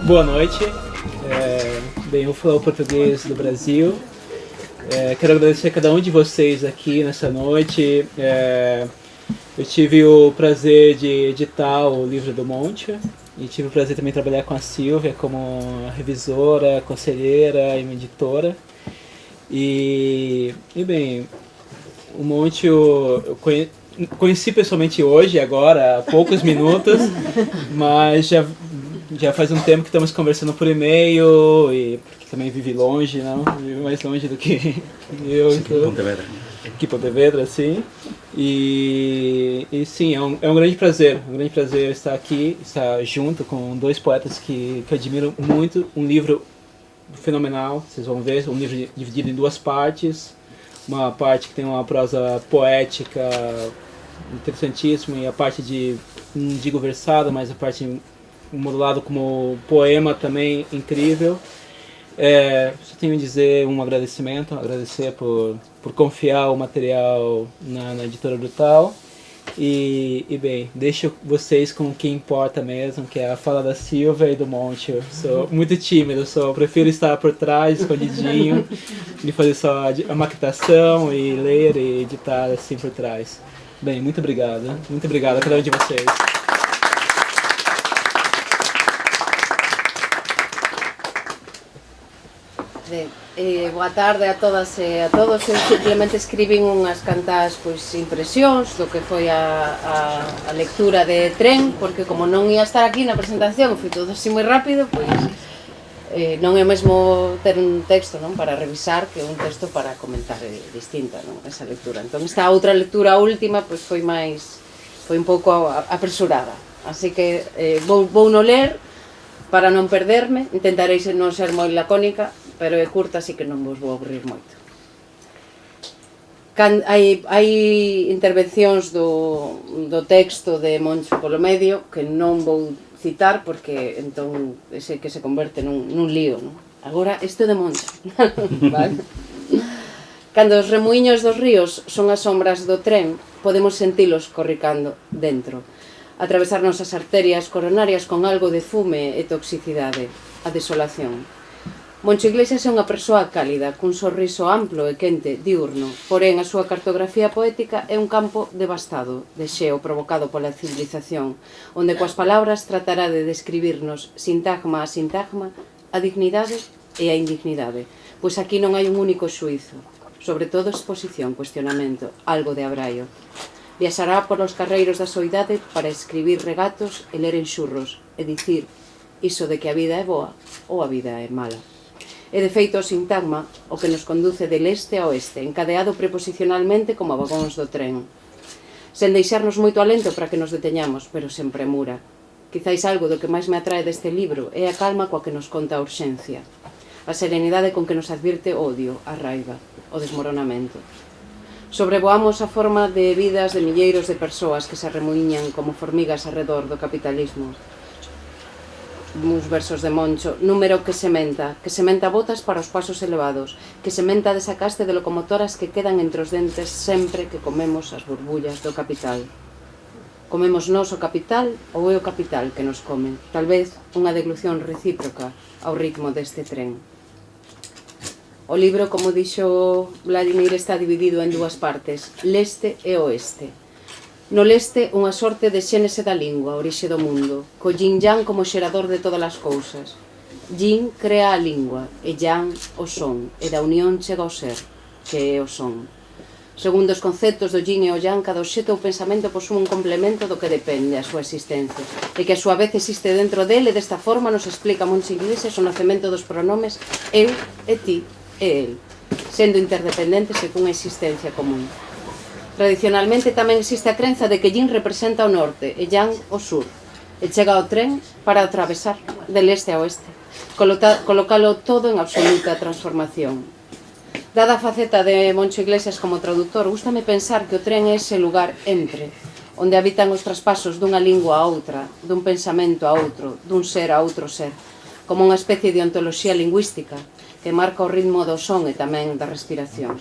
Boa noite, bem, eu falo português do Brasil. Quero agradecer a cada um de vocês aqui nessa noite. Eu tive o prazer de editar o livro do Monte e tive o prazer também de trabalhar com a Silvia como revisora, conselheira e editora. E bem, o Monte eu conheci pessoalmente hoje, agora, há poucos minutos, mas já faz um tempo que estamos conversando por e-mail, e porque também vive longe, não? Vive mais longe do que eu. Aqui em Pontevedra, sim. E sim, é um grande prazer estar aqui, estar junto com dois poetas que admiro muito. Um livro fenomenal, vocês vão ver, um livro dividido em duas partes. Uma parte que tem uma prosa poética interessantíssima e a parte de, não digo versado, mas a parte modulado como poema também incrível. Só tenho a dizer um agradecimento, agradecer por confiar o material na Editora Brutal. E bem, deixo vocês com o que importa mesmo, que é a fala da Silvia e do Monte. Eu sou muito tímido, prefiro estar por trás, escondidinho, e fazer só a maquetação e ler e editar assim por trás. Bem, muito obrigado a cada um de vocês. Boa tarde a todas e a todos. Eu simplemente escribín unhas cantas impresións do que foi a lectura de Tren, porque como non ia estar aquí na presentación, foi todo así moi rápido, non é mesmo ter un texto para revisar que un texto para comentar, distinta esa lectura. Entón esta outra lectura última foi un pouco apresurada, así que vou no ler para non perderme. Intentarei non ser moi lacónica, pero é curta, así que non vos vou aburrir moito. Hai intervencións do texto de Moncho polo medio que non vou citar porque entón ese que se converte nun lío. Agora, isto de Moncho. Vale? Cando os remuiños dos ríos son as sombras do tren, podemos sentilos corricando dentro, atravesarnos as arterias coronarias con algo de fume e toxicidade, a desolación. Moncho Iglesias é unha persoa cálida, cun sorriso amplo e quente, diurno, porén a súa cartografía poética é un campo devastado, de xeo provocado pola civilización, onde coas palabras tratará de describirnos, sintagma a sintagma, a dignidade e a indignidade, pois aquí non hai un único xuízo, sobre todo exposición, cuestionamento, algo de abraio. Viaxará polos carreiros da soidade para escribir regatos e ler enxurros, e dicir iso de que a vida é boa ou a vida é mala. É de feito o sintagma o que nos conduce de leste a oeste, encadeado preposicionalmente como a vagóns do tren, sen deixarnos moito alento para que nos deteñamos, pero sen premura. Quizáis algo do que máis me atrae deste libro é a calma coa que nos conta a urxencia, a serenidade con que nos advirte o odio, a raiva, o desmoronamento. Sobrevoamos a forma de vidas de milleiros de persoas que se arremuiñan como formigas arredor do capitalismo. Uns versos de Moncho, número que sementa botas para os pasos elevados, que sementa desacaste de locomotoras que quedan entre os dentes sempre que comemos as burbullas do capital. Comemos nós o capital ou é o capital que nos come? Tal vez unha deglución recíproca ao ritmo deste tren. O libro, como dixo Vladimir, está dividido en dúas partes, leste e oeste. No leste, unha sorte de xénese da lingua, a orixe do mundo, co yin-yang como xerador de todas as cousas. Yin crea a lingua, e yang o son, e da unión chega ao ser, que é o son. Segundo os conceptos do yin e o yang, cada obxecto ou pensamento posúe un complemento do que depende a súa existencia, e que a súa vez existe dentro dele, e desta forma nos explica Moncho Iglesias o nacemento dos pronomes eu e ti e el, sendo interdependentes e cunha existencia común. Tradicionalmente tamén existe a crenza de que yin representa o norte e yang o sur, e chega ao tren para atravesar de leste a oeste, colocalo todo en absoluta transformación. Dada a faceta de Moncho Iglesias como traductor, gústame pensar que o tren é ese lugar entre, onde habitan os traspasos dunha lingua a outra, dun pensamento a outro, dun ser a outro ser, como unha especie de ontoloxía lingüística que marca o ritmo do son e tamén da respiración.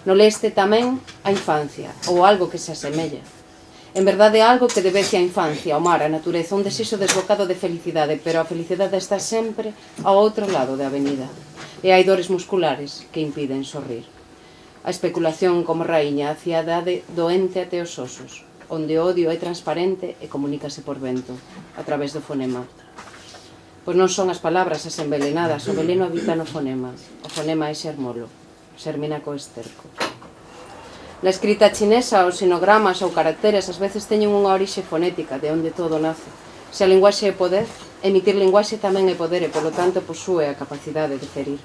No leste tamén a infancia, ou algo que se asemella. En verdade é algo que debece a infancia, o mar, a natureza, un desexo desbocado de felicidade, pero a felicidade está sempre ao outro lado da avenida. E hai dores musculares que impiden sorrir. A especulación como raíña hacia a idade doente até os osos, onde o odio é transparente e comunícase por vento, a través do fonema. Pois non son as palabras as envelenadas, o veleno habita no fonema. O fonema é xermolo, xermina co esterco. Na escrita chinesa, os sinogramas ou caracteres ás veces teñen unha orixe fonética de onde todo nace. Se a linguaxe é poder, emitir linguaxe tamén é poder e, polo tanto, posúe a capacidade de ferir.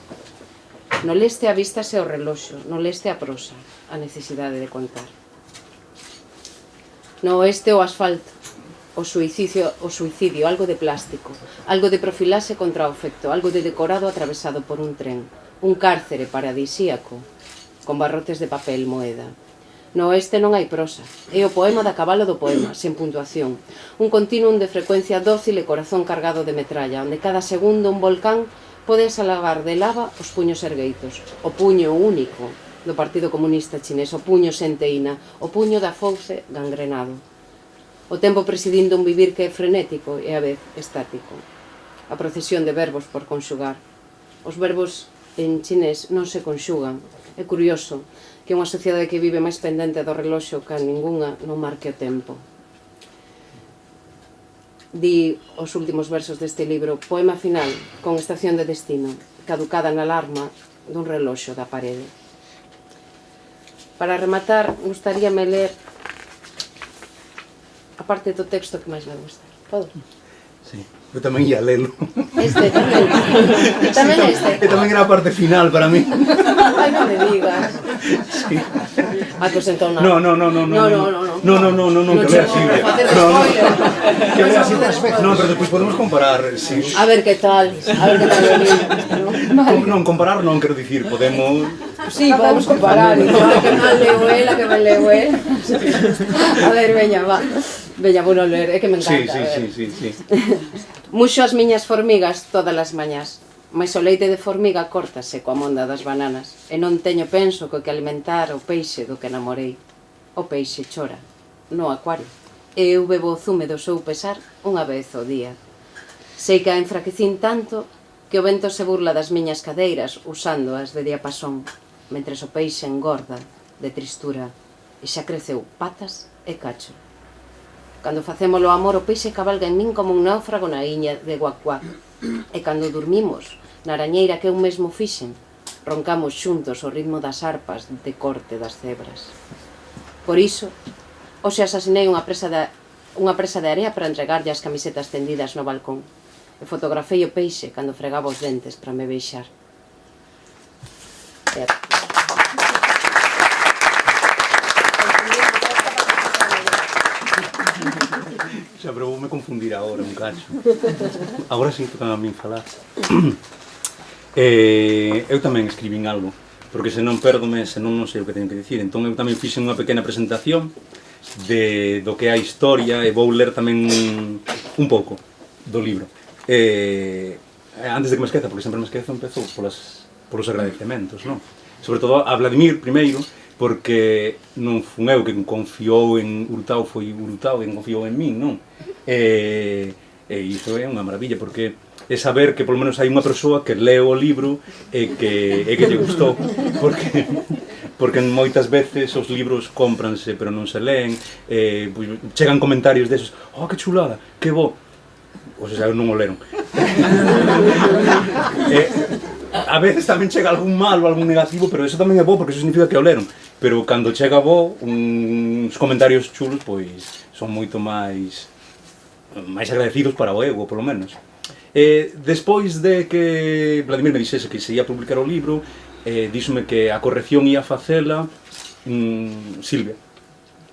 No leste avίστase o reloxo, no leste a prosa, a necesidade de contar. No oeste o asfalto, o suicidio, algo de plástico, algo de profilase contra o afecto, algo de decorado atravesado por un tren, un cárcere paradisíaco, con barrotes de papel moeda. No oeste non hai prosa, é o poema da cabalo do poema, sen puntuación, un continuum de frecuencia dócil e corazón cargado de metralla, onde cada segundo un volcán pode asalagar de lava os puños ergueitos, o puño único do Partido Comunista Chinés, o puño sen teína, o puño da fouce gangrenado. O tempo presidindo un vivir que é frenético e a vez estático. A procesión de verbos por conxugar. Os verbos en chinés non se conxugan. É curioso que unha sociedade que vive máis pendente do reloxo que a ningunha non marque o tempo. Di os últimos versos deste libro, poema final, con estación de destino, caducada na alarma dun reloxo da parede. Para rematar, gustaríame ler a parte do texto que máis me gusta. Podo? Sí, eu tamén ia lelo. Este tamén. Tamén este. E tamén era a parte final para mí. Ai, non me digas. Sí. Ai, pois entón non. No, que vea Silvia. Que vea Silvia. No, pero despois podemos comparar, sí. A ver que tal o libro. Non, comparar non, quero dicir, podemos... Sí, podemos comparar. A que mal leo él, a que mal leo él. A ver, veña, va. Veña, vou non ler, é que me encanta. Sí. Muxo as miñas formigas todas as mañás, mais o leite de formiga córtase coa monda das bananas, e non teño penso co que alimentar o peixe do que namorei. O peixe chora, no acuario, e eu bebo o zume do seu pesar unha vez ao día. Sei que a enfraquecín tanto que o vento se burla das miñas cadeiras usándoas de diapasón, mentres o peixe engorda de tristura e xa creceu patas e cacho. Cando facemos o amor, o peixe cabalga en min como un náufrago na iña de Guac-Guac. E cando dormimos, na arañeira que eu mesmo fixen, roncamos xuntos o ritmo das arpas de corte das cebras. Por iso, hoxe asasinei unha presa de area para entregarlle as camisetas tendidas no balcón. E fotografei o peixe cando fregaba os dentes para me beixar. Xa, pero voume confundir agora un cacho. Agora sí tocan a min falar. Eu tamén escribín algo, porque senón perdome, senón non sei o que teño que dicir. Entón eu tamén fixen unha pequena presentación do que é a historia e vou ler tamén un pouco do libro. Antes de que me esqueza, porque sempre me esquezo, empezo polos agradecementos, non? Sobre todo a Vladimir primeiro, porque non fun eu quen confiou en Hurtado, foi Hurtado quen confiou en min, non? E iso é unha maravilla, porque é saber que polo menos hai unha persoa que leo o libro e que lle gustou, porque moitas veces os libros cómpranse pero non se leen, chegan comentarios desos, oh, que chulada, que bo, ou sea, non o leron. A veces tamén chega algún malo, algún negativo, pero eso tamén é bo, porque eso significa que o leron. Pero cando chega bo, uns comentarios chulos, pois, son moito máis agradecidos para o ego, polo menos. Despois de que Vladimir me dixese que se ia publicar o libro, díxome que a corrección ia facela Silvia.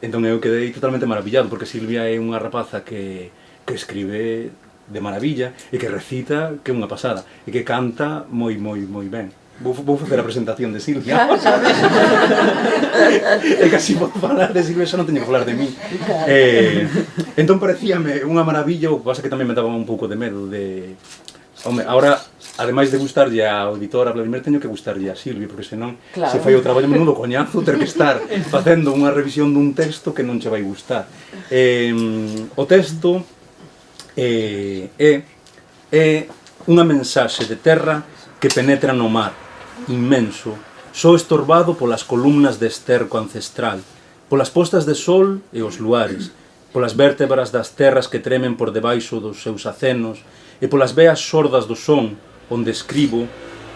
Entón eu quedei totalmente maravillado, porque Silvia é unha rapaza que escribe de maravilla e que recita que é unha pasada e que canta moi ben. Vou facer a presentación de Silvia. E casi vou falar de Silvia, xa non teño que falar de mí. Entón parecíame unha maravilla, o que pasa que tamén me daba un pouco de medo de... Home, agora ademais de gustarlle ao editor, a Vladimir, teño que gustarlle a Silvia, porque senón Claro. se fai o traballo menudo coñazo ter que estar facendo unha revisión dun texto que non che vai gustar. O texto é unha mensaxe de terra que penetra no mar, inmenso, só estorbado polas columnas de esterco ancestral, polas postas de sol e os luares, polas vértebras das terras que tremen por debaixo dos seus acenos e polas veas sordas do son onde escribo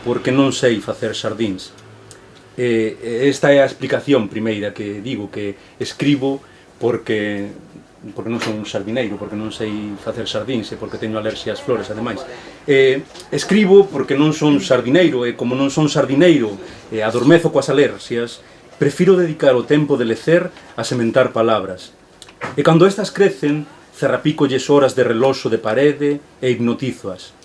porque non sei facer xardíns. Esta é a explicación primeira que digo, que escribo porque non son un xardineiro, porque non sei facer xardíns e porque teño alerxia ás flores, ademais. Escribo porque non son xardineiro e como non son xardineiro e adormezo coas alerxias, prefiro dedicar o tempo de lecer a sementar palabras. E cando estas crecen, cerrapícolles horas de reloxo de parede e hipnotízoas.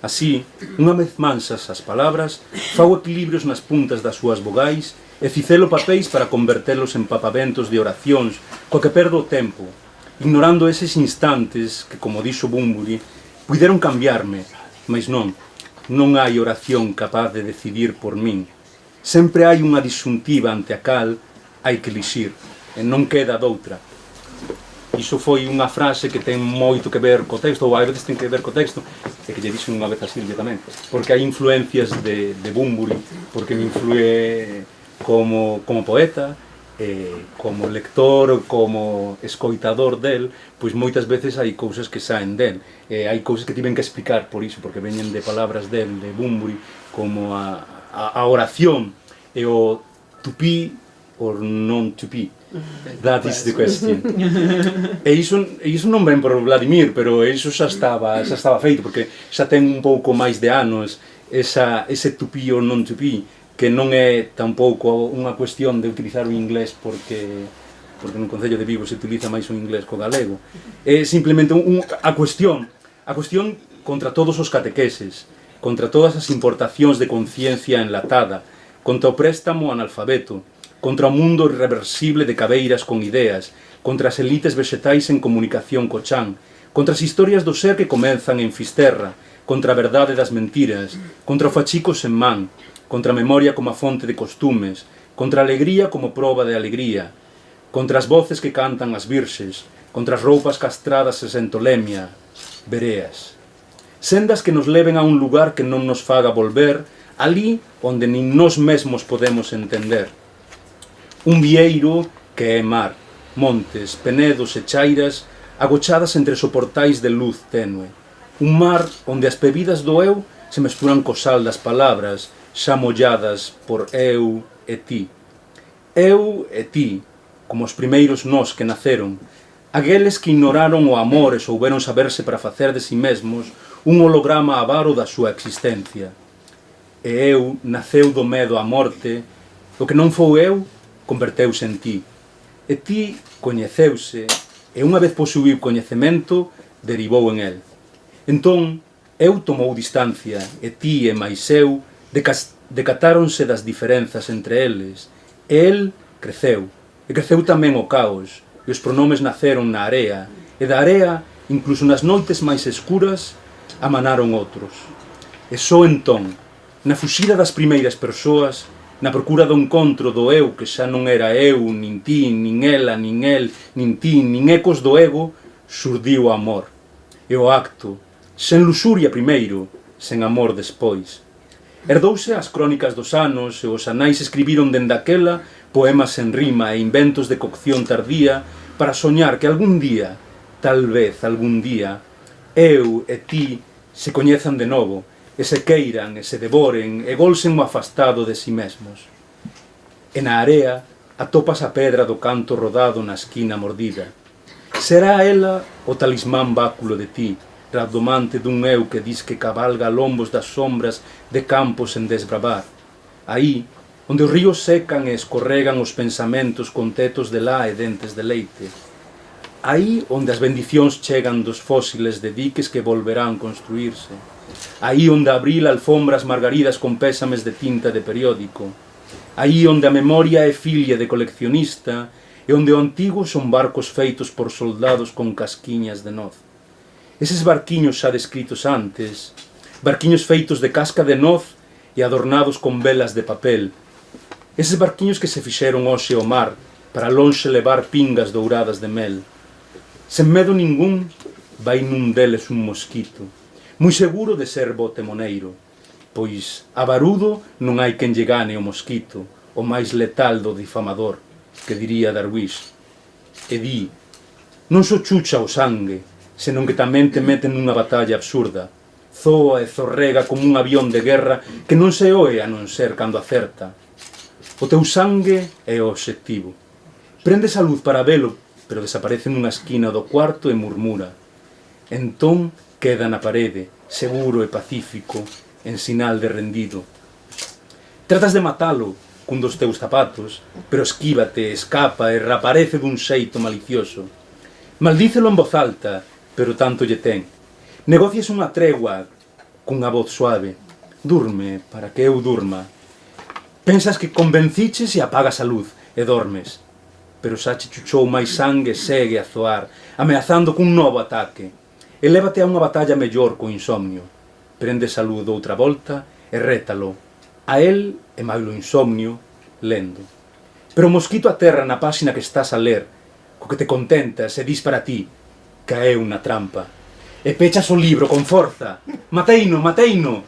Así, unha vez mansas as palabras, fago equilibrios nas puntas das súas vogais e cicelo papéis para convertelos en papaventos de oracións co que perdo o tempo, ignorando eses instantes que, como dixo Bunbury, puideron cambiarme, mas non hai oración capaz de decidir por min. Sempre hai unha disyuntiva ante a cal hai que elixir, e non queda doutra. Iso foi unha frase que ten moito que ver co texto, ou a veces ten que ver co texto, e que lle dixo unha vez a Silvia tamén, porque hai influencias de Bunbury, porque me influe como poeta, como lector, como escoitador del, pois moitas veces hai cousas que saen del, hai cousas que tiven que explicar por iso, porque veñen de palabras del, de Bunbury, como a oración e o to be or non to be. That is the question. E iso non ven por Vladimir, pero iso xa estaba feito, porque xa ten un pouco máis de anos ese to be or non to be, que non é tampouco unha cuestión de utilizar o inglés porque no Concello de Vigo se utiliza máis o inglés co galego. É simplemente a cuestión contra todos os catequeses, contra todas as importacións de conciencia enlatada, contra o préstamo analfabeto, contra o mundo irreversible de cabeiras con ideas, contra as elites vexetais en comunicación co chan, contra as historias do ser que comenzan en Fisterra, contra a verdade das mentiras, contra o fachico sen man, contra a memoria como a fonte de costumes, contra a alegría como proba de alegría, contra as voces que cantan as virxes, contra as roupas castradas e sen tolemia, vereas. Sendas que nos leven a un lugar que non nos faga volver, ali onde nin nós mesmos podemos entender. Un vieiro que é mar, montes, penedos e chairas agochadas entre soportais de luz tenue. Un mar onde as bebidas do eu se mesturan co sal das palabras, xa molladas por eu e ti. Eu e ti, como os primeiros nós que naceron, aqueles que ignoraron o amor e souberon saberse para facer de si mesmos un holograma avaro da súa existencia. E eu naceu do medo á morte, o que non foi eu converteuse en ti. E ti coñeceuse, e unha vez posuíu coñecemento, derivou en el. Entón, eu tomou distancia, e ti e máis eu decatáronse das diferenzas entre eles, e el creceu, e creceu tamén o caos, e os pronomes naceron na area, e da area, incluso nas noites máis escuras, amanaron outros. E só entón, na fuxida das primeiras persoas, na procura do encontro do eu que xa non era eu, nin ti, nin ela, nin el, nin ti, nin ecos do ego, xurdiu o amor. E o acto, sen luxuria primeiro, sen amor despois. Herdouse as crónicas dos anos e os anais escribiron dende aquela poemas en rima e inventos de cocción tardía para soñar que algún día, tal vez algún día, eu e ti se coñezan de novo, e se queiran, e se devoren, e golsen o afastado de si mesmos. E na area atopas a pedra do canto rodado na esquina mordida. Será ela o talismán báculo de ti, rabdomante dun eu que dis que cabalga a lombos das sombras de campos en desbravar. Aí, onde os ríos secan e escorregan os pensamentos con tetos de lá e dentes de leite. Aí onde as bendicións chegan dos fósiles de diques que volverán construírse. Aí onde abril alfombras margaridas con pésames de tinta de periódico. Aí onde a memoria é filla de coleccionista e onde o antigo son barcos feitos por soldados con casquiñas de noz. Eses barquiños xa descritos antes barquiños feitos de casca de noz e adornados con velas de papel. Eses barquiños que se fixeron hoxe ao mar para lonxe levar pingas douradas de mel. Sen medo ningún, vai nun deles un mosquito, moi seguro de ser bo temoneiro, pois a barudo non hai quen lle gane o mosquito, o máis letal do difamador, que diría Darwish. E di, non só chucha o sangue, senón que tamén te meten nunha batalla absurda, zoa e zorrega como un avión de guerra que non se oe a non ser cando acerta. O teu sangue é o obxectivo. Prendes a luz para velo, pero desaparece nunha esquina do cuarto e murmura. Entón queda na parede, seguro e pacífico, en sinal de rendido. Tratas de matalo cun dos teus zapatos, pero esquívate, escapa e reaparece dun xeito malicioso. Maldícelo en voz alta, pero tanto lle ten. Negocias unha tregua cunha voz suave. Durme para que eu durma. Pensas que convenciches e apagas a luz e dormes. Pero xa che chuchou máis sangue e segue a zoar, ameazando cun novo ataque. E lévate a unha batalla mellor co insomnio. Prendes a luz doutra volta e rétalo. A él e mailo insomnio, lendo. Pero o mosquito aterra na páxina que estás a ler, co que te contentas e dis para ti, caeu na trampa. E pechas o libro con forza. Mateino, mateino!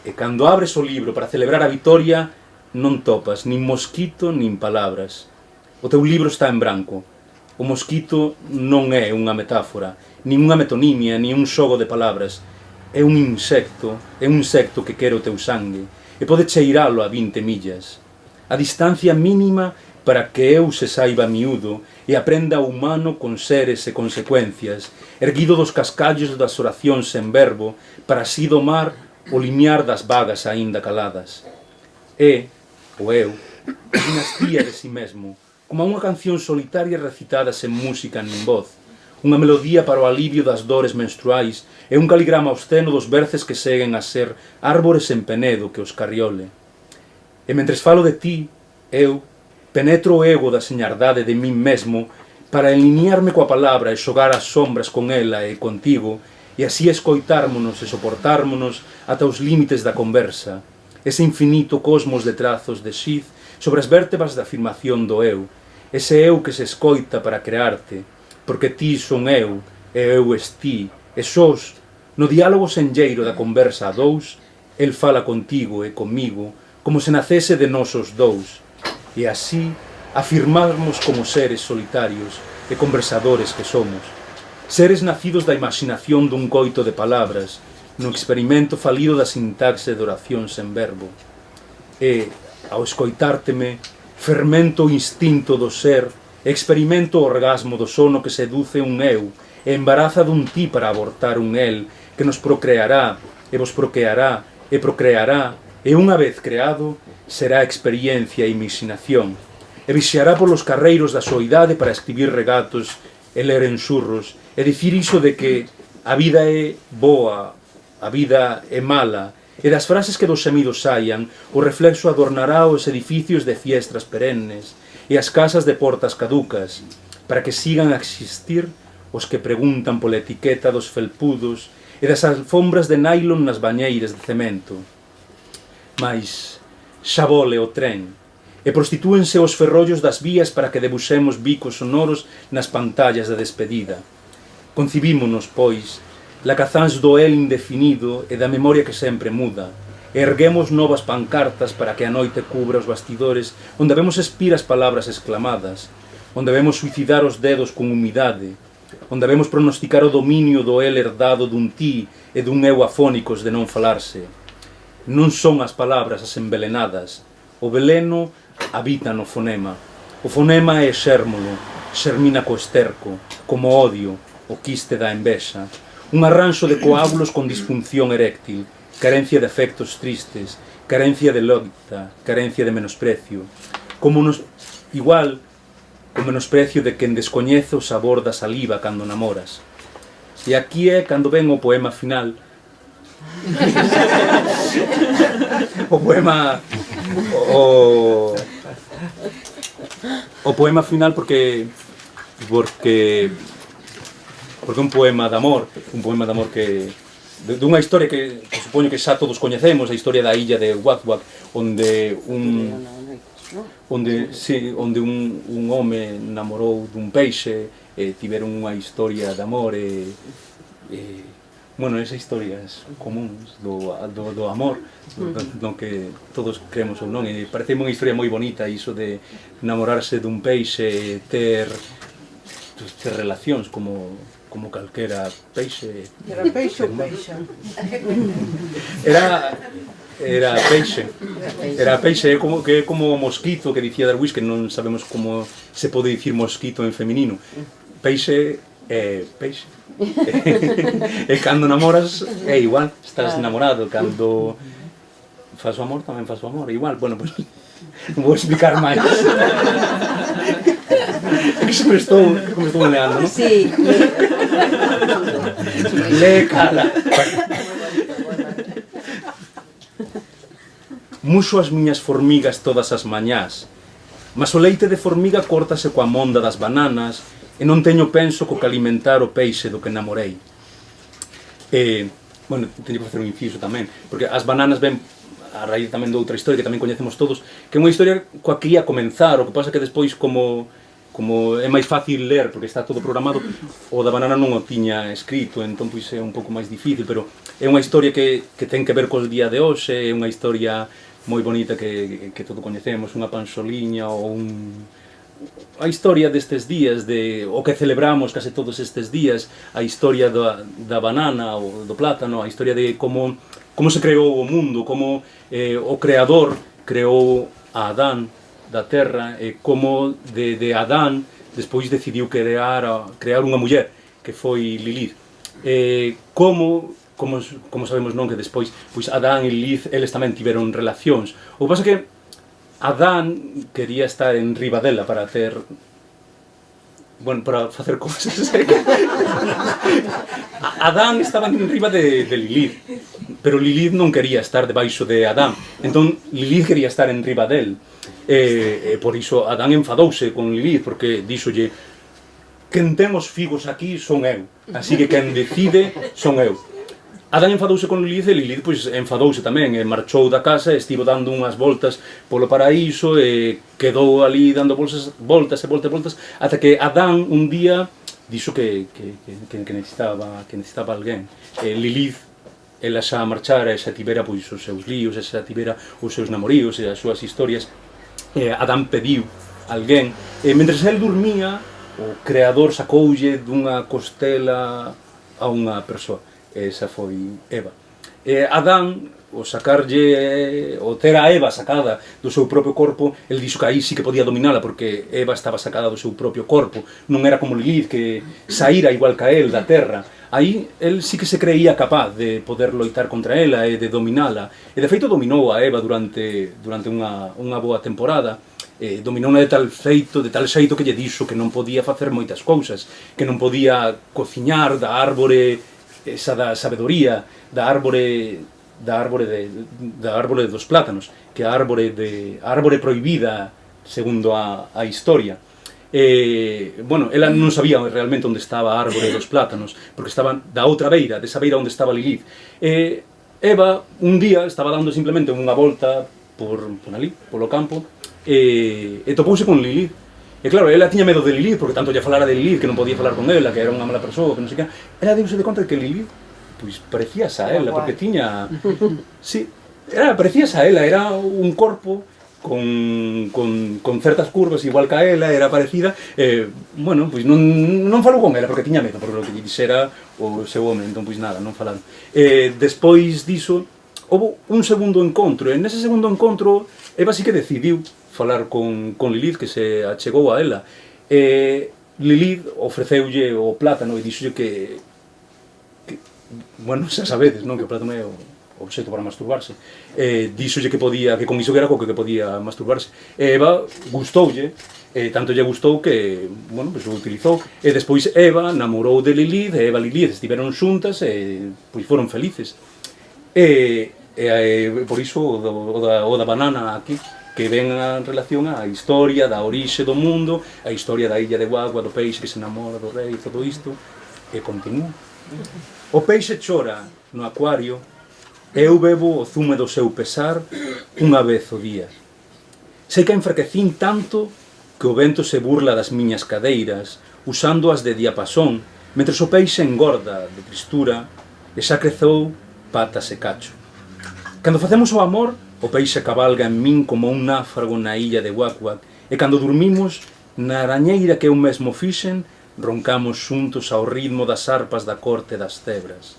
E cando abres o libro para celebrar a vitoria, non topas nin mosquito nin palabras. O teu libro está en branco. O mosquito non é unha metáfora, nin unha metonimia, nin un xogo de palabras. É un insecto que quere o teu sangue, e pode cheiralo a 20 millas. A distancia mínima para que eu se saiba miúdo e aprenda o humano con seres e consecuencias, erguido dos cascallos das oracións sen verbo, para así domar o limiar das vagas aínda caladas. É, o eu, a dinastía de si mesmo, como unha canción solitaria recitada sen música nin voz, unha melodía para o alivio das dores menstruais e un caligrama obsceno dos verces que seguen a ser árbores en penedo que os carriole. E mentres falo de ti, eu penetro o ego da señardade de min mesmo para alinearme coa palabra e xogar as sombras con ela e contigo, e así escoitármonos e soportármonos ata os límites da conversa, ese infinito cosmos de trazos de xiz sobre as vértebras da afirmación do eu, ese eu que se escoita para crearte, porque ti son eu, e eu es ti, e sós, no diálogo senlleiro da conversa a dous, el fala contigo e comigo, como se nacese de nosos dous, e así afirmarmos como seres solitarios e conversadores que somos, seres nacidos da imaginación dun coito de palabras, no experimento falido da sintaxe de oración sen verbo. E, ao escoitárteme, fermento o instinto do ser, experimento o orgasmo do sono que seduce un eu e embaraza dun ti para abortar un el que nos procreará e vos procreará e unha vez creado será experiencia e imaginación e vixiará polos carreiros da soidade para escribir regatos e ler enxurros e dicir iso de que a vida é boa, a vida é mala, e das frases que dos semidos saian, o reflexo adornará os edificios de fiestras perennes e as casas de portas caducas, para que sigan a existir os que preguntan pola etiqueta dos felpudos e das alfombras de nylon nas bañeiras de cemento. Mais xa vole o tren, e prostitúense os ferrollos das vías para que debuxemos bicos sonoros nas pantallas de despedida. Concibímonos, pois, lacazáns do el indefinido e da memoria que sempre muda, e erguemos novas pancartas para que a noite cubra os bastidores onde vemos espir as palabras exclamadas, onde vemos suicidar os dedos con humidade, onde vemos pronosticar o dominio do el herdado dun ti e dun eu afónicos de non falarse. Non son as palabras as envelenadas, o veleno habita no fonema. O fonema é xérmolo, xermina co esterco, como odio, o quiste da envexa, un arranxo de coágulos con disfunción eréctil, carencia de afectos tristes, carencia de loita, carencia de menosprecio, igual o menosprecio de quen descoñece o sabor da saliva cando namoras. E aquí é cando ven o poema final. O poema final porque é un poema de amor que dunha historia que supoño que xa todos coñecemos, a historia da illa de Wak-Wak, onde un home namorou dun peixe, tiveron unha historia de amor, bueno, esas historias comuns do amor, do que todos creemos ou non, e parece unha historia moi bonita iso de namorarse dun peixe, ter relacións como calquera peixe. Era peixe ou peixa? Era peixe. Era peixe, é como mosquito que dicía Darwin, que non sabemos como se pode dicir mosquito en feminino. Peixe é peixe. E cando namoras é igual, estás namorado. Cando faz o amor, tamén faz o amor, igual. Bueno, pois non vou explicar máis. É que me estou leando, non? Sí. Le cala. Muxo as miñas formigas todas as mañás, mas o leite de formiga córtase coa monda das bananas e non teño penso co que alimentar o peixe do que namorei. Bueno, teño que facer un inciso tamén, porque as bananas ven a raíz tamén de outra historia que tamén coñecemos todos, que é unha historia coa que ia comenzar, o que pasa que despois como é máis fácil ler porque está todo programado, o da banana non o tiña escrito, entón pois é un pouco máis difícil, pero é unha historia que ten que ver cos día de hoxe, é unha historia moi bonita que todo coñecemos, unha panxoliña ou a historia destes días, o que celebramos case todos estes días, a historia da banana ou do plátano, a historia de como se creou o mundo, como o creador creou a Adán da terra, e como de Adán despois decidiu crear unha muller que foi Lilith. Como sabemos non que despois pois Adán e Lilith eles tamén tiveron relacións. O que pasa que Adán quería estar en riba dela para facer cousas. Adán estaba en riba de Lilith, pero Lilith non quería estar debaixo de Adán, entón Lilith quería estar en riba del. Por iso Adán enfadouse con Lilith, porque díxolle: quen ten os figos aquí son eu, así que quen decide son eu. Adán enfadouse con Lilith e Lilith pois enfadouse tamén, e marchou da casa e estivo dando unhas voltas polo paraíso e quedou ali dando voltas ata que Adán un día dixo que necesitaba alguén. Lilith, ela xa marchara e xa tivera pois os seus líos, e xa tivera os seus namoríos e as súas historias. Adán pediu alguén, e mentres el dormía, o creador sacoulle dunha costela a unha persoa, e esa foi Eva. Adán, o ter a Eva sacada do seu propio corpo, el dixo que aí sí que podía dominala, porque Eva estaba sacada do seu propio corpo, non era como Lilith, que saíra igual que a el da terra. Aí el sí que se creía capaz de poder loitar contra ela e de dominala, e de feito dominou a Eva durante unha boa temporada. Dominou-na de tal xeito que lle dixo que non podía facer moitas cousas, que non podía cociñar da árbore esa da sabedoría, da árbore dos plátanos, que a árbore prohibida segundo a historia. Ela non sabía realmente onde estaba a árbore dos plátanos, porque estaba da outra beira, desa beira onde estaba Lilith. Eva un día estaba dando simplemente unha volta por ali, polo campo, e topouse con Lilith. E claro, ela tiña medo de Lilith, porque tanto lle falara de Lilith, que non podía falar con ela, que era unha mala persoa, que non sei que. Ela deuse de conta de que Lilith pois parecíase a ela, porque tiña... Sí, parecíase a ela, era un corpo con certas curvas igual que a ela, era parecida, pois non falou con ela porque tiña medo, porque o que lle dixera o seu home, entón pois nada, non falaron. Despois diso, houve un segundo encontro, e nese segundo encontro Eva sí que decidiu falar con Lilith, que se achegou a ela. Lilith ofreceulle o plátano e dixolle que xa sabedes, non, que o plátano é o obxecto para masturbarse. Díxolle que con iso era co que podía masturbarse. Eva gustoulle, tanto lle gustou que, pois o utilizou. E despois Eva namorou de Lilith, e Eva e Lilith estiveron xuntas e pois foron felices. Por iso o da banana aquí, que ven a relación á historia da orixe do mundo, a historia da illa de Wak-Wak, do peixe que se namora do rei, todo isto, e continúa. O peixe chora no acuario e eu bebo o zume do seu pesar unha vez o día. Sei que enfraquecín tanto que o vento se burla das miñas cadeiras usándoas de diapasón mentre o peixe engorda de tristura e xa crezou patas e cacho. Cando facemos o amor, o peixe cabalga en min como un náufrago na illa de Wak-Wak e cando dormimos na arañeira que eu mesmo fixen, roncamos xuntos ao ritmo das arpas da corte das cebras.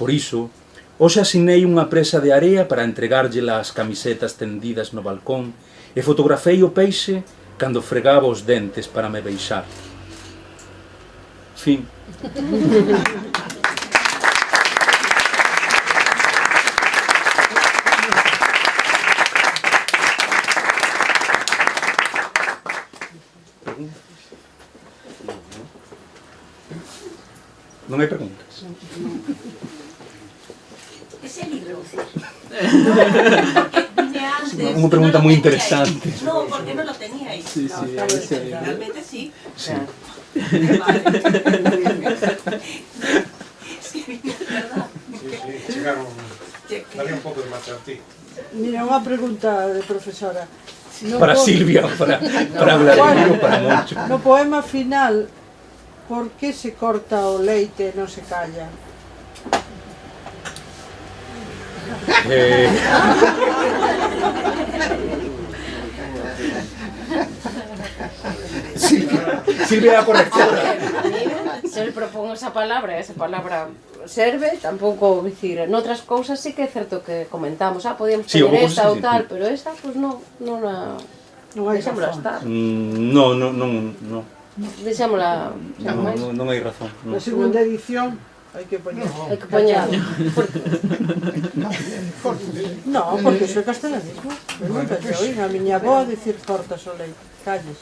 Por iso, hoxe asinei unha presa de area para entregarllela as camisetas tendidas no balcón e fotografei o peixe cando fregaba os dentes para me beixar. Fin. Non hai preguntas? Ese libro. Unha pregunta moi interesante. No, porque non lo teníais. Sí, sí, ese libro. Realmente sí. Sí. Vale. Sí, es verdad. Chegaron, daría un pouco de marcha a ti. Mira, unha pregunta de profesora. No Para Silvia, para hablar Bueno, para Moncho. no poema final, por que se corta o leite e non se calla? Silvia é a correctora. Se ele propón esa palabra serve, tampouco dicir, noutras cousas sí que é certo que comentamos, podíamos Sí, poner houve esta cousas ou que sí. tal, pero esa, pues non a... Non hai Deixámola razón. estar. Non Deixámola... non hai razón. Na segunda edición hai que poñer. Hai que poñer... No, porque iso é castellanismo. Eu nunca te oí a miña avó dicir cortas o leite, calles.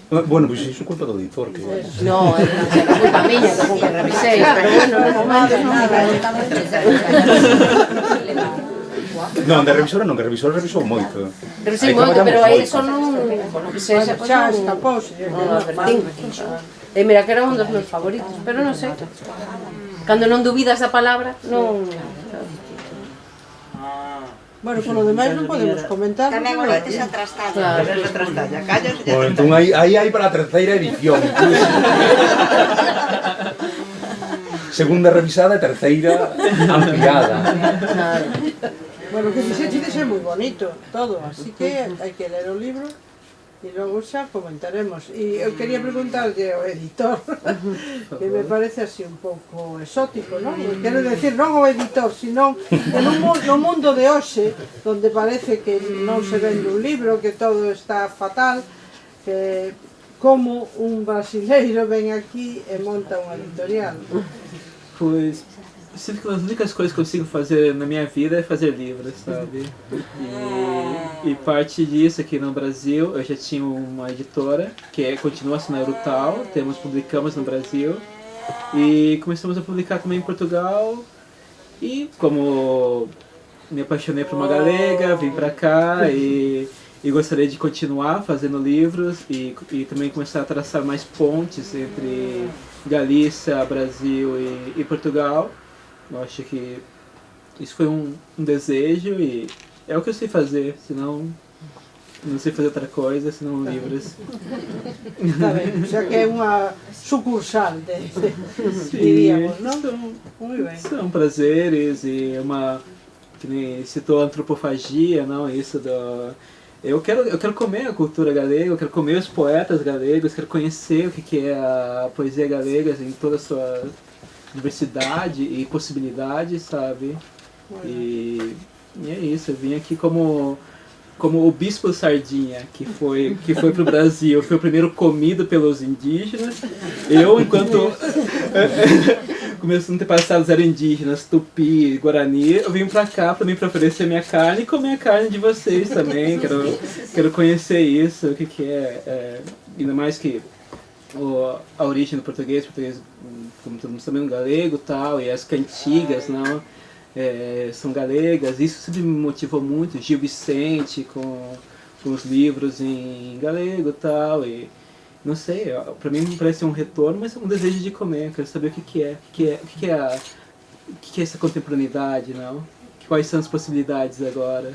Bueno, pois iso é culpa do editor que... No, é culpa miña, que nunca revisei, pero bueno, non momento Non, de revisora non, que revisou moito. revisei Aí moito, pero aí traballamos son un... que sexa, pues, Xa non... escapouse. Non advertín. E mira que era un dos meus favoritos, pero non sei. Cando non dubidas da palabra, non... Bueno, polo demais non podemos comentar. Tamén o leite xa trastado. Claro. Bueno, entón aí hai para a terceira edición. Segunda revisada e terceira ampliada. Claro. Bueno, que dixeches é moi bonito todo, así que hai que ler o libro e logo xa comentaremos. E eu quería preguntarlle ao editor, que me parece así un pouco exótico, non? Quero decir, non o editor, sino no mundo de hoxe, onde parece que non se vende un libro, que todo está fatal, que como un brasileiro ven aquí e monta unha editorial. Pois, eu sinto que uma das únicas coisas que eu consigo fazer na minha vida é fazer livros, sabe? E parte disso aqui no Brasil, eu já tinha uma editora, que continua sendo a Urutau, publicamos no Brasil, e começamos a publicar também em Portugal, e como me apaixonei por uma galega, vim pra cá e gostaria de continuar fazendo livros e também começar a traçar mais pontes entre Galícia, Brasil e Portugal. Eu acho que isso foi um desejo e é o que eu sei fazer, senão não sei fazer outra coisa, senão livros. Está ben, xa que é unha sucursal diríamos, non? Moi ben. São prazeres e que nem citou a antropofagia, não, isso do... Eu quero comer a cultura galega, eu quero comer os poetas galegos, quero conhecer o que é a poesia galega em toda a sua diversidade e possibilidade, sabe? E é isso, eu vim aqui como o Bispo Sardinha, que foi pro Brasil, foi o primeiro comido pelos indígenas. Eu, enquanto meus antepassados eram indígenas, Tupi, Guarani, eu vim pra cá pra oferecer minha carne e comer a carne de vocês também. Quero conhecer isso, o que é, ainda mais que a origem do português, como todo mundo sabe, um galego e tal, e as cantigas, não, são galegas. Isso sempre me motivou muito, Gil Vicente com os livros em galego e tal, e não sei, pra mim não parece um retorno, mas é um desejo de comer. Eu quero saber o que é, o que é essa contemporaneidade, não? Quais são as possibilidades agora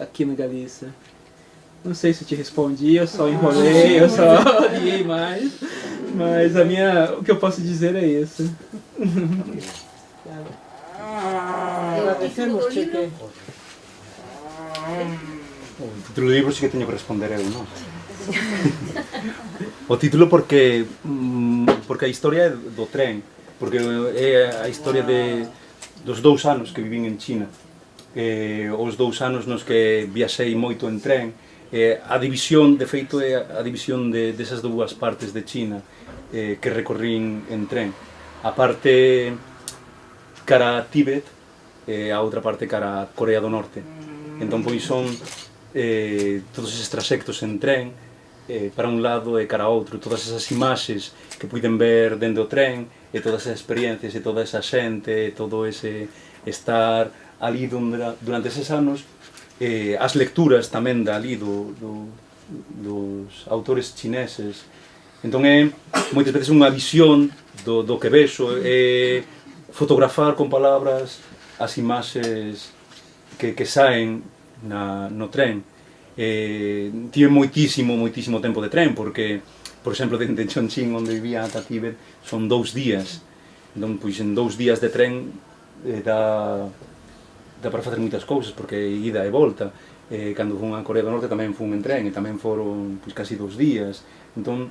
aqui na Galícia? Não sei se eu te respondi, eu só enrolei, eu só guiei mais, mas o que eu posso dizer é isso. Agradecemos, Cheque. O título do libro sí que teño que responder eu, non? O título porque a historia é do tren, porque é a historia dos 2 anos que vivín en China, os 2 anos nos que viaxei moito en tren. A división, de feito, é a división desas 2 partes de China que recorrín en tren. A parte cara a Tíbet e a outra parte cara a Corea do Norte. Entón, pois son todos eses trasectos en tren para un lado e cara a outro, todas esas imaxes que puiden ver dende o tren e todas esas experiencias e toda esa xente e todo ese estar ali durante eses anos, as lecturas tamén dali dos autores chineses. Entón é moitas veces unha visión do que vexo, é fotografar con palabras as imaxes que saen no tren. Tive moitísimo tempo de tren, porque, por exemplo, de Chongqing, onde vivía ata Tíbet, son 2 días. Entón, pois, en 2 días de tren dá para facer moitas cousas, porque ida e volta. Cando fun a Corea do Norte tamén fun en tren, e tamén foron pois, casi 2 días. Entón,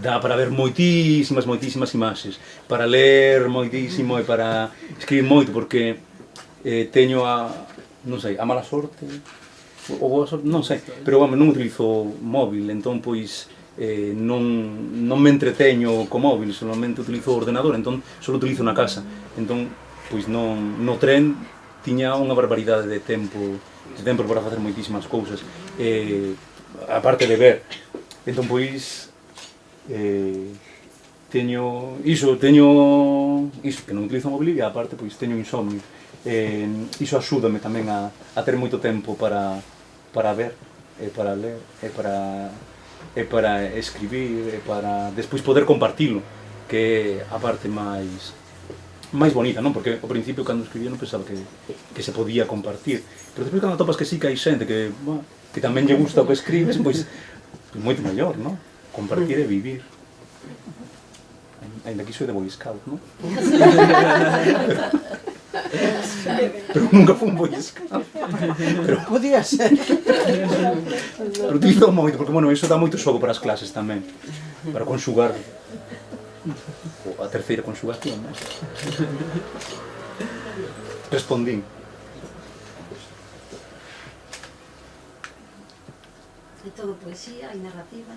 dá para ver moitísimas imaxes, para ler moitísimo e para escribir moito, porque teño non sei, a mala sorte, ou boa sorte, non sei, pero non utilizo móvil, entón pois non me entreteño co móvil, solamente utilizo o ordenador, entón só utilizo na casa. Entón, pois no tren tiña unha barbaridade de tempo para facer moitísimas cousas, aparte de ver. Entón, pois, teño iso que non utilizo o móvil, e aparte, pois, teño insomnio. Iso axúdame tamén a ter moito tempo para ver, e para ler, e para escribir, e para despois poder compartilo, que é a parte máis bonita, non? Porque ao principio, cando escribía, non pensaba que se podía compartir, pero despois cando atopas que sí que hai xente que tamén lle gusta o que escribes, pois moito mellor, non? Compartir e vivir. Ainda que iso é de Boy Scout, non? Pero nunca fui un Boy Scout. Podía ser. Pero utilizo moito, porque, bueno, iso dá moito xogo para as clases tamén, para conxugar a terceira conxugación, non? Respondín. É todo poesía e narrativa.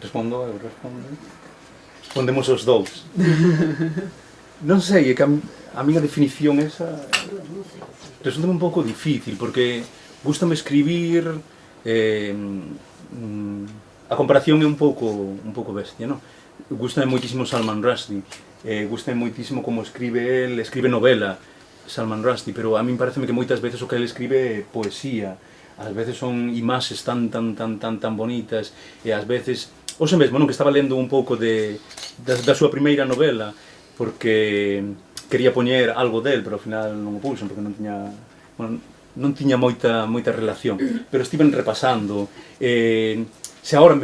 Respondo. Respondemos os 2. Non sei, é que a miña definición esa resulta un pouco difícil, porque gústame escribir, a comparación é un pouco bestia, non? Gústame moitísimo Salman Rushdie, gústame moitísimo como escribe novela Salman Rushdie, pero a min pareceme que moitas veces o que ele escribe é poesía, ás veces son imaxes tan bonitas, e ás veces, hoxe mesmo, non, que estaba lendo un pouco da súa primeira novela, porque quería poñer algo del, pero ao final non o puxo, porque non tiña moita relación, pero estiven repasando. Se agora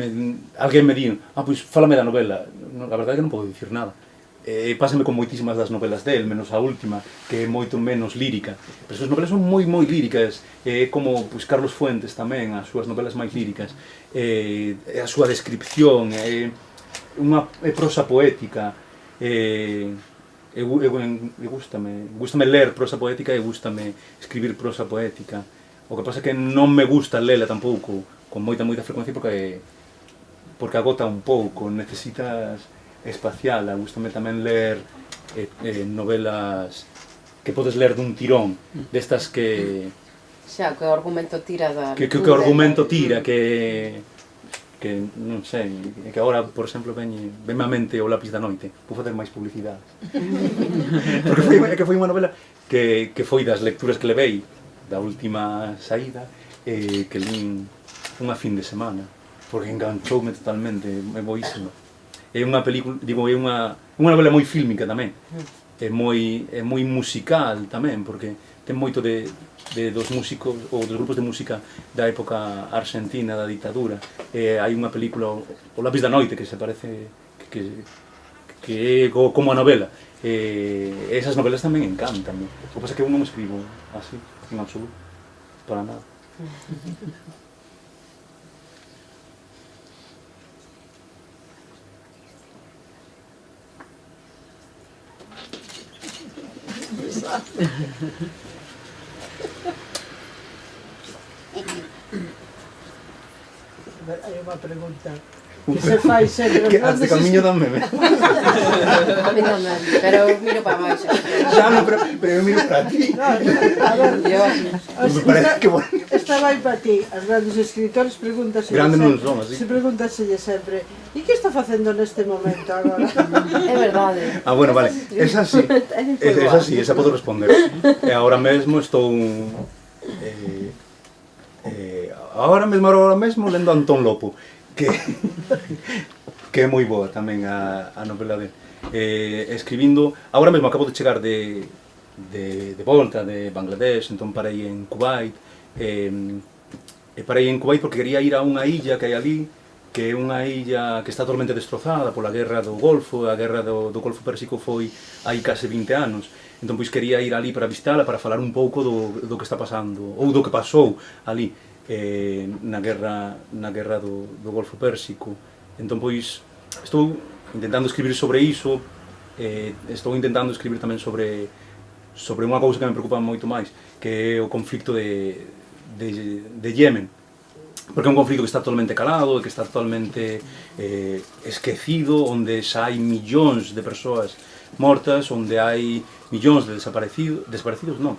alguén me di, pois fálame da novela, a verdade é que non podo dicir nada. Pásame con moitísimas das novelas del, menos a última, que é moito menos lírica. Pero as súas novelas son moi líricas, como pois, Carlos Fuentes tamén, as súas novelas máis líricas. A súa descripción, é prosa poética, gústame ler prosa poética e gústame escribir prosa poética. O que pasa é que non me gusta lela tampouco con moita frecuencia, porque agota un pouco, necesitas espaciala. Gústame tamén ler novelas que podes ler dun tirón, destas que xa, que o argumento tira da... Que o argumento tira, que non sei, que agora, por exemplo, venme a mente O lápis da noite, vou facer máis publicidade. Porque foi unha novela que foi das lecturas que levei da última saída, que lín unha fin de semana, porque enganchoume totalmente, é boísimo. É unha película, digo, é unha novela moi fílmica tamén, é moi musical tamén, porque ten moito dos músicos ou dos grupos de música da época argentina, da ditadura. Hai unha película, O lápis da noite, que se parece que é como a novela. Esas novelas tamén encantan. O que pasa é que eu non escribo así, en absoluto, para nada. Hai unha pregunta que se fai sempre Que has de camiño dame. A mí non me, pero miro para baixo. Xa, no, pero eu miro para ti. No, a ver, Me parece que bueno. esta vai para ti. As grandes escritores pregúntaselle Grandes non sempre, son, así. se pregúntaselle sempre, e que está facendo neste momento agora? É verdade. Ah, bueno, vale. Esa sí. Esa sí, esa podo responder. Ahora mesmo estou ahora mesmo lendo a Antón Lopo, que é moi boa tamén a novela de escribindo. Agora mesmo acabo de chegar de volta de Bangladesh, entón parei en Kuwait, parei en Kuwait porque quería ir a unha illa que hai ali, que é unha illa que está totalmente destrozada pola guerra do Golfo. A guerra do Golfo Pérsico foi hai case 20 anos, entón pois quería ir ali para visitala, para falar un pouco do que está pasando, ou do que pasou ali na guerra do Golfo Pérsico. Entón pois estou intentando escribir sobre iso, estou intentando escribir tamén sobre unha cousa que me preocupa moito máis, que é o conflicto de Yemen, porque é un conflicto que está totalmente calado, que está totalmente esquecido, onde xa hai millóns de persoas mortas, onde hai millóns de desaparecidos non,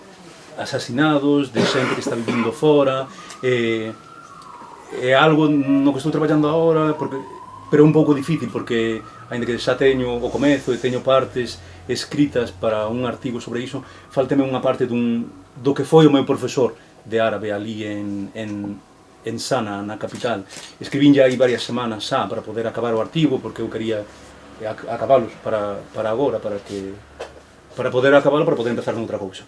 asasinados, de xente que está vivindo fora. É algo no que estou traballando agora, pero é un pouco difícil, porque aínda que xa teño o comezo e teño partes escritas para un artigo sobre iso, faltame unha parte do que foi o meu profesor de árabe ali en Sana, na capital. Escribín ya hai varias semanas xa para poder acabar o artigo, porque eu quería acabalos para agora, para poder acabalo, para poder empezar noutra cousa.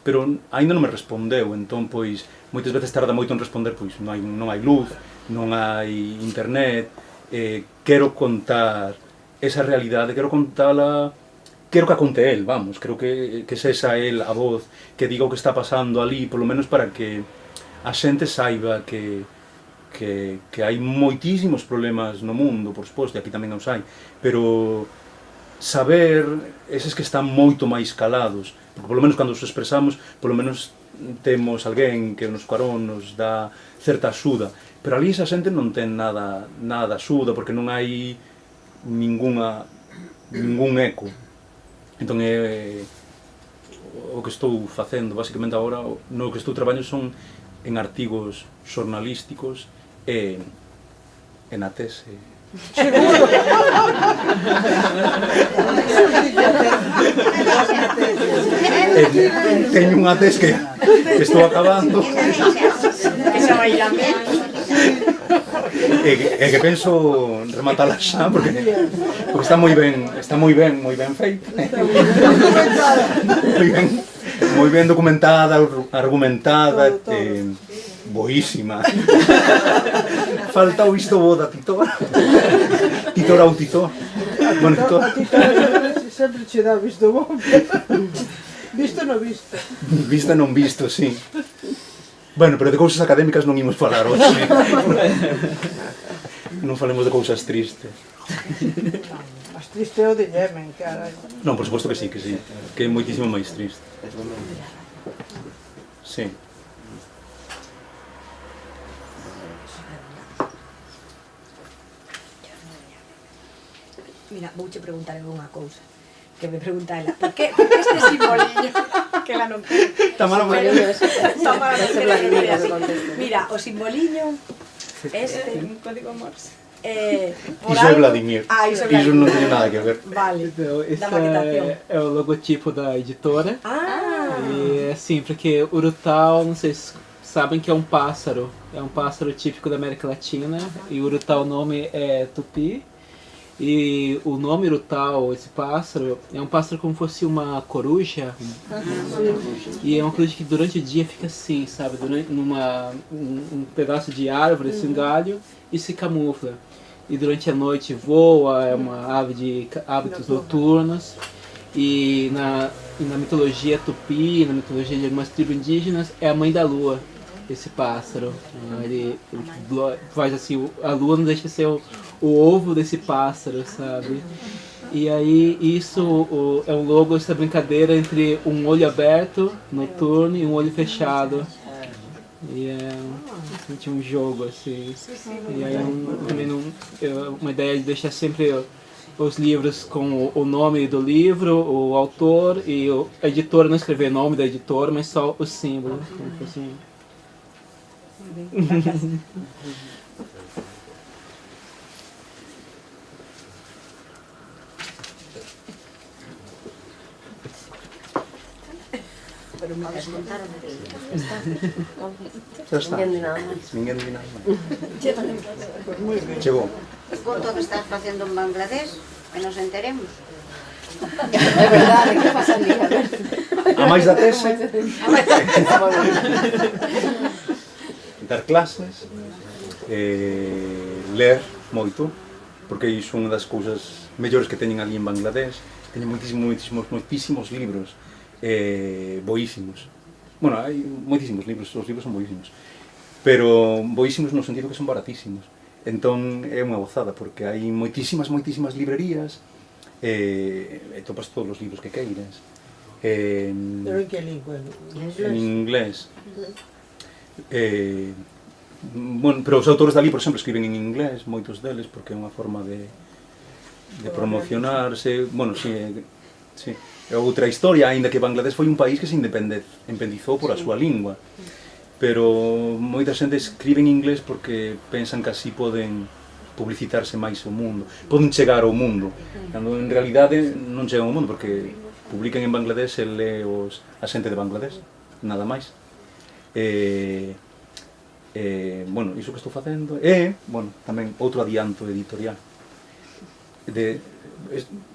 Pero aínda non me respondeu, entón pois moitas veces tarda moito en responder, pois non hai luz, non hai internet. Quero contar esa realidade, quero contala, quero que a conte el, vamos, quero que sexa el a voz que diga o que está pasando ali, polo menos para que a xente saiba que hai moitísimos problemas no mundo, por suposto, e aquí tamén os hai, pero saber eses que están moito máis calados, porque polo menos cando os expresamos, polo menos temos alguén que nos carón, nos dá certa axuda, pero ali esa xente non ten nada de axuda, porque non hai ningún eco. Entón o que estou facendo, basicamente agora, no que estou traballando son en artigos xornalísticos e na tese. Seguro. Teño unha tese que estou acabando e que penso rematala xa, porque está moi ben feita, moi ben documentada, argumentada, boísima. Falta o isto bo da titora. Titora ou titor. Bueno, titor. A titora sempre che dá visto bo. Visto non visto. Visto non visto, sí. Bueno, pero de cousas académicas non imos falar hoxe. Non falemos de cousas tristes. As triste é o de Yemen, carai. Non, por suposto que sí, que é moitísimo máis triste. Sí. Mira, vouche preguntar unha cousa que me pregunta ela, por que este simboliño que ela non quere? Tamara non quere. Tamara non quere así. Mira, o simboliño este un código Morse. Iso é Vladimir. Iso non teño nada que ver. Vale. Então, esse Da maquetação. é o logotipo da editora. Ah! E assim, porque Urutau, não sei se sabem que é um pássaro típico da América Latina, e o urutá, o nome é tupi, e o nome urutá, esse pássaro, é um pássaro como se fosse uma coruja, e é uma coruja que durante o dia fica assim, sabe, um pedaço de árvore, assim, um galho, e se camufla. E durante a noite voa, é uma ave de hábitos noturnos, e na mitologia tupi, na mitologia de algumas tribos indígenas, é a mãe da lua, esse pássaro. Ele faz assim, a lua não deixa de ser o ovo desse pássaro, sabe? E aí isso é um logo, essa brincadeira entre um olho aberto, noturno, e um olho fechado. E é um jogo assim. E aí uma ideia de deixar sempre os livros com o nome do livro, o autor, e a editora não escrever o nome da editora, mas só o símbolo. Como fosse Podes contar o que Xa está. Ninguén di nada máis. Ninguén di nada máis. Chegou. conto que estás facendo en Bangladesh e nos enteremos. É verdade, que pasa ali? A ver. A máis da tese, dar clases, ler moito, porque iso é unha das cousas mellores que teñen ali en Bangladesh. Teñen moitísimos libros, boísimos. Bueno, hai moitísimos libros, os libros son boísimos, pero boísimos no sentido que son baratísimos. Entón é unha gozada, porque hai moitísimas librerías, e topas todos os libros que queiras. Pero en que lingua? En inglés. Bueno, pero os autores dali, por exemplo, escriben en inglés, moitos deles, porque é unha forma de promocionarse. Bueno, sí, é outra historia, aínda que Bangladesh foi un país que se independizou por a súa lingua, pero moita xente escribe en inglés porque pensan que así poden publicitarse máis ao mundo, poden chegar ao mundo, cando en realidade non chegan ao mundo, porque publican en Bangladesh e lee a xente de Bangladesh, nada máis. Bueno, iso que estou facendo bueno, tamén outro adianto editorial.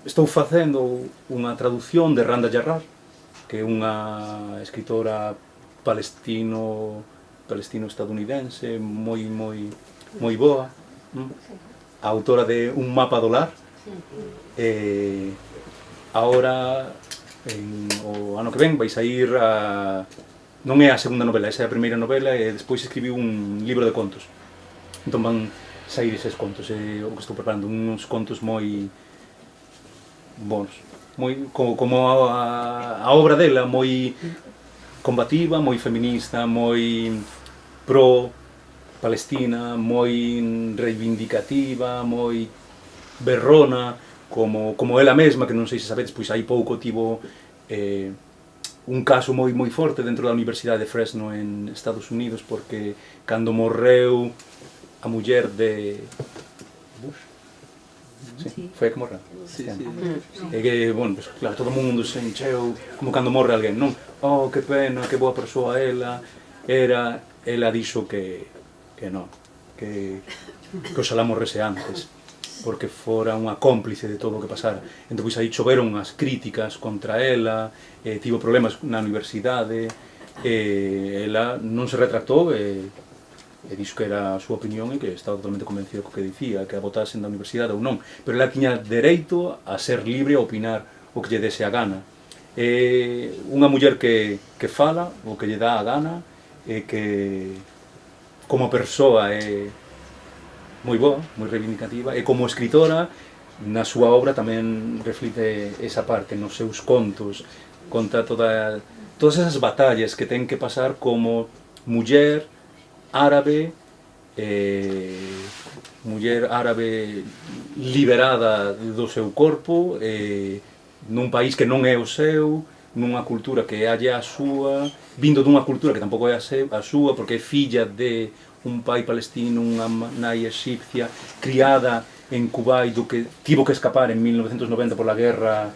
Estou facendo unha traducción de Randa Jarrar, que é unha escritora palestino-estadounidense moi boa, a autora de Un mapa do lar. Agora, o ano que ven, vai sair non é a segunda novela, esa é a primeira novela, e despois escribiu un libro de contos. Entón van sair eses contos, o que estou preparando, uns contos moi bons, como a obra dela, moi combativa, moi feminista, moi pro Palestina, moi reivindicativa, moi berrona, como ela mesma, que non sei se sabedes, pois hai pouco tivo un caso moi forte dentro da Universidade de Fresno en Estados Unidos, porque cando morreu a muller de Bush, foi a que morreu. E que, bueno, pues, claro, todo o mundo se encheu, como cando morre alguén, non? Oh, que pena, que boa persoa ela dixo que non, que oxalá morrese antes, porque fora unha cómplice de todo o que pasara. Entón, pois, aí choveron as críticas contra ela, tivo problemas na universidade, ela non se retractou, e dixo que era a súa opinión e que estaba totalmente convencido co que dicía, que a votasen da universidade ou non, pero ela tiña dereito a ser libre a opinar o que lle dese a gana. Unha muller que fala o que lle dá a gana, e que como persoa é moi boa, moi reivindicativa, e como escritora na súa obra tamén reflite esa parte, nos seus contos, conta todas esas batallas que ten que pasar como muller árabe, liberada do seu corpo, nun país que non é o seu, nunha cultura que é a súa, vindo dunha cultura que tampouco é a súa, porque é filla de un pai palestino, unha nai exipcia, criada en Kuwait, do que tivo que escapar en 1990 pola guerra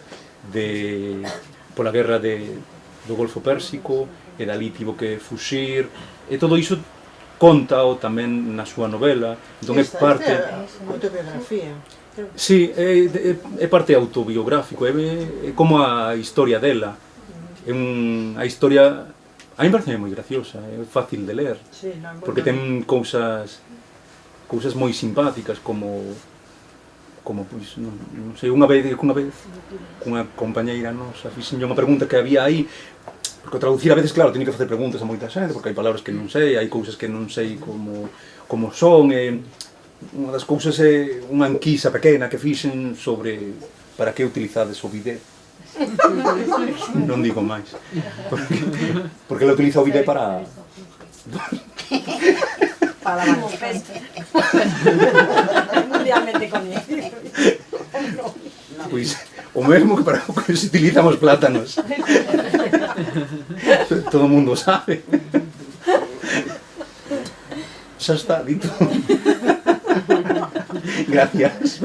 do Golfo Pérsico, e dali tivo que fuxir, e todo iso contao tamén na súa novela, entón é parte... autobiografía. Sí, é parte autobiográfico, é como a historia dela. A historia... A mí parece moi graciosa, é fácil de ler, Sí, non, porque ten cousas moi simpáticas como pois, non sei, unha vez cunha compañeira nosa fixenlle unha pregunta que había aí, porque ao traducir a veces, claro, teño que facer preguntas a moita xente, porque hai palabras que non sei, hai cousas que non sei como son, e unha das cousas é unha enquisa pequena que fixen sobre para que utilizades o bidet. Non digo máis, porque ela utiliza o bidet para lavar os pés. Mundialmente coñecido. Pois, o mesmo que para o que se utilizan os plátanos. Todo o mundo sabe. Xa está dito. Gracias.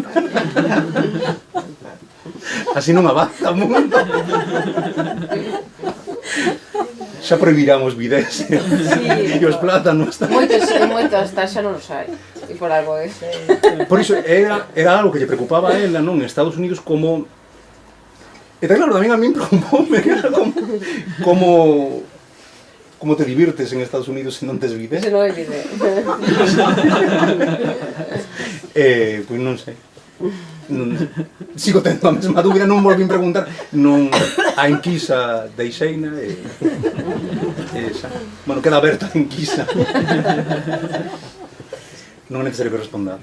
Así non avanza o mundo. Xa prohibirán os bidés e os plátanos. Moitos, xa non os hai. E por algo é. Por iso, era algo que lle preocupaba a ela, non? En Estados Unidos como... E claro, tamén a min preocupoume como te divirtes en Estados Unidos se non tes bidé. Se non hai bidé. Pois non sei. Sigo tendo a mesma dúbida, non volvín preguntar, non a enquisa deixeina e esa. Bueno, queda aberta a enquisa. Non é necesario que responda.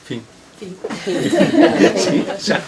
Fin. Sí, xa.